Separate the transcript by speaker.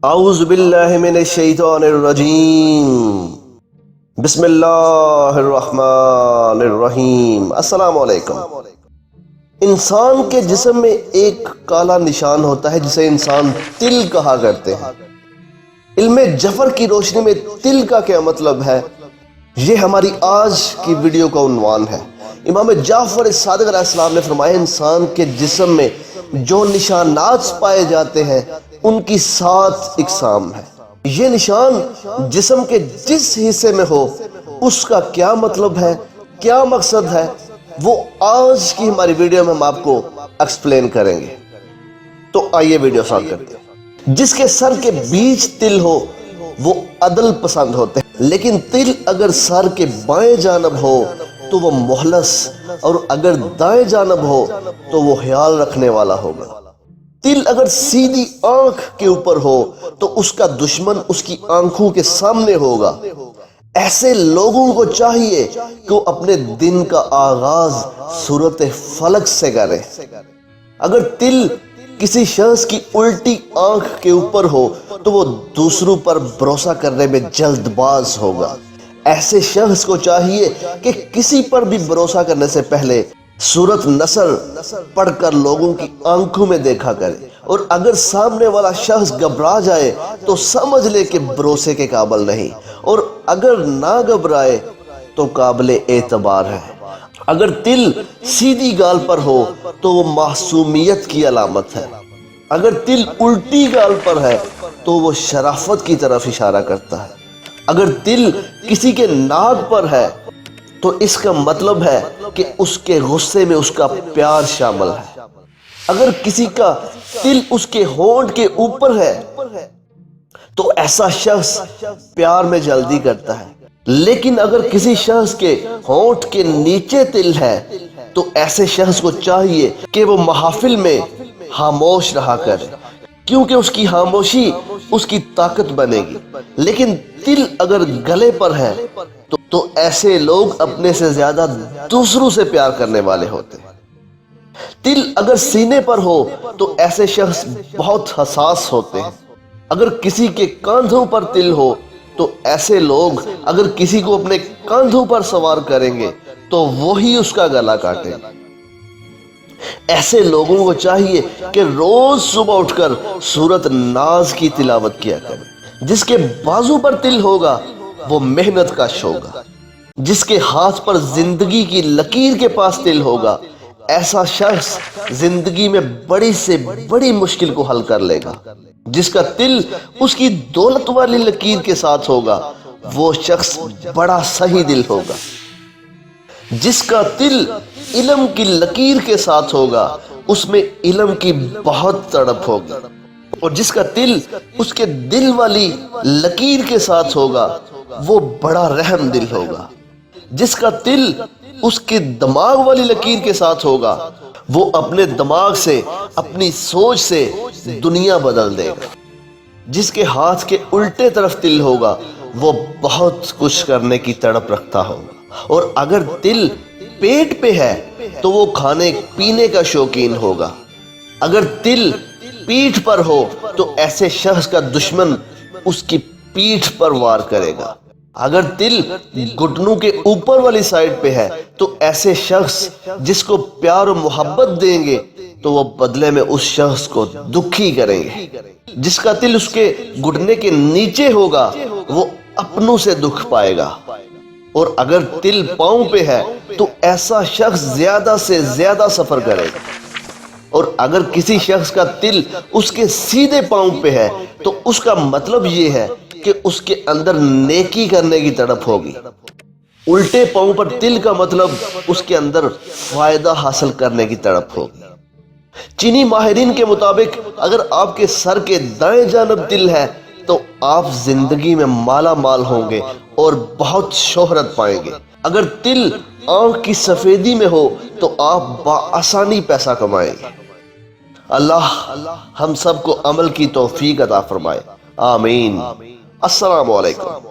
Speaker 1: اعوذ باللہ من الشیطان الرجیم بسم اللہ الرحمن الرحیم۔ السلام علیکم۔ انسان کے جسم میں ایک کالا نشان ہوتا ہے جسے انسان تل کہا کرتے ہیں۔ علم جفر کی روشنی میں تل کا کیا مطلب ہے، یہ ہماری آج کی ویڈیو کا عنوان ہے۔ امام جعفر صادق علیہ السلام نے فرمایا انسان کے جسم میں جو نشانات پائے جاتے ہیں ان کی 7 اقسام ہیں۔ یہ نشان جسم کے جس حصے میں ہو اس کا کیا مطلب ہے، کیا مقصد ہے، وہ آج کی ہماری ویڈیو میں ہم آپ کو ایکسپلین کریں گے۔ تو آئیے ویڈیو اسٹارٹ کرتے ہیں۔ جس کے سر کے بیچ تل ہو وہ عدل پسند ہوتے ہیں، لیکن تل اگر سر کے بائیں جانب ہو تو وہ مخلص، اور اگر دائیں جانب ہو تو وہ خیال رکھنے والا ہوگا۔ تل اگر سیدھی آنکھ کے اوپر ہو تو اس کا دشمن اس کی آنکھوں کے سامنے ہوگا۔ ایسے لوگوں کو چاہیے کہ وہ اپنے دن کا آغاز سورۃ فلق سے کریں۔ اگر تل کسی شخص کی الٹی آنکھ کے اوپر ہو تو وہ دوسروں پر بھروسہ کرنے میں جلد باز ہوگا۔ ایسے شخص کو چاہیے کہ کسی پر بھی بھروسہ کرنے سے پہلے سورۃ نصر پڑھ کر لوگوں کی آنکھوں میں دیکھا کرے، اور اگر سامنے والا شخص گھبرا جائے تو سمجھ لے کہ بھروسے کے قابل نہیں، اور اگر نہ گھبرائے تو قابل اعتبار ہے۔ اگر تل سیدھی گال پر ہو تو وہ معصومیت کی علامت ہے۔ اگر تل الٹی گال پر ہے تو وہ شرافت کی طرف اشارہ کرتا ہے۔ اگر تل کسی کے ناک پر ہے تو اس کا مطلب ہے کہ اس کے غصے میں اس کا پیار شامل ہے۔ اگر کسی کا تل اس کے ہونٹ کے اوپر ہے تو ایسا شخص پیار میں جلدی کرتا ہے، لیکن اگر کسی شخص کے ہونٹ کے نیچے تل ہے تو ایسے شخص کو چاہیے کہ وہ محافل میں خاموش رہا کرے، کیونکہ اس کی خاموشی اس کی طاقت بنے گی۔ لیکن تل اگر گلے پر ہے تو ایسے لوگ اپنے سے زیادہ دوسروں سے پیار کرنے والے ہوتے ہیں۔ تل اگر سینے پر ہو تو ایسے شخص بہت حساس ہوتے ہیں۔ اگر کسی کے کاندھوں پر تل ہو تو ایسے لوگ اگر کسی کو اپنے کاندھوں پر سوار کریں گے تو وہی اس کا گلا کاٹیں گے۔ ایسے لوگوں کو چاہیے کہ روز صبح اٹھ کر سورۃ ناز کی تلاوت کیا کریں۔ جس کے بازو پر تل ہوگا وہ محنت کش ہوگا۔ جس کے ہاتھ پر زندگی کی لکیر کے پاس تل ہوگا ایسا شخص زندگی میں بڑی سے بڑی مشکل کو حل کر لے گا۔ جس کا تل اس کی دولت والی لکیر کے ساتھ ہوگا وہ شخص بڑا صحیح دل ہوگا۔ جس کا تل علم کی لکیر کے ساتھ ہوگا اس میں علم کی بہت تڑپ ہوگی، اور جس کا تل اس کے دل والی لکیر کے ساتھ ہوگا وہ بڑا رحم دل ہوگا۔ جس کا تل اس کے دماغ والی لکیر کے ساتھ ہوگا وہ اپنے دماغ سے، اپنی سوچ سے دنیا بدل دے گا۔ جس کے ہاتھ کے الٹے طرف تل ہوگا وہ بہت کچھ کرنے کی تڑپ رکھتا ہوگا، اور اگر تل پیٹ پہ ہے تو وہ کھانے پینے کا شوقین ہوگا۔ اگر تل پیٹھ پر ہو تو ایسے شخص کا دشمن اس کی پیٹھ پر وار کرے گا۔ اگر تل گھٹنوں کے اوپر والی سائڈ پہ ہے تو ایسے شخص جس کو پیار و محبت دیں گے تو وہ بدلے میں اس شخص کو دکھی کریں گے۔ جس کا تل اس کے گھٹنے کے نیچے ہوگا وہ اپنوں سے دکھ پائے گا، اور اگر تل پاؤں پہ ہے تو ایسا شخص زیادہ سے زیادہ سفر کرے گا، اور اگر کسی شخص کا تل اس کے سیدھے پاؤں پہ ہے تو اس کا مطلب یہ ہے کہ اس کے اندر نیکی کرنے کی تڑپ ہوگی۔ الٹے پاؤں پر تل کا مطلب اس کے اندر فائدہ حاصل کرنے کی تڑپ ہوگی۔ چینی ماہرین کے مطابق اگر آپ کے سر کے دائیں جانب تل ہے تو آپ زندگی میں مالا مال ہوں گے اور بہت شہرت پائیں گے۔ اگر تل آنکھ کی سفیدی میں ہو تو آپ بآسانی پیسہ کمائیں گے۔ اللہ ہم سب کو عمل کی توفیق عطا فرمائے، آمین۔ السلام علیکم۔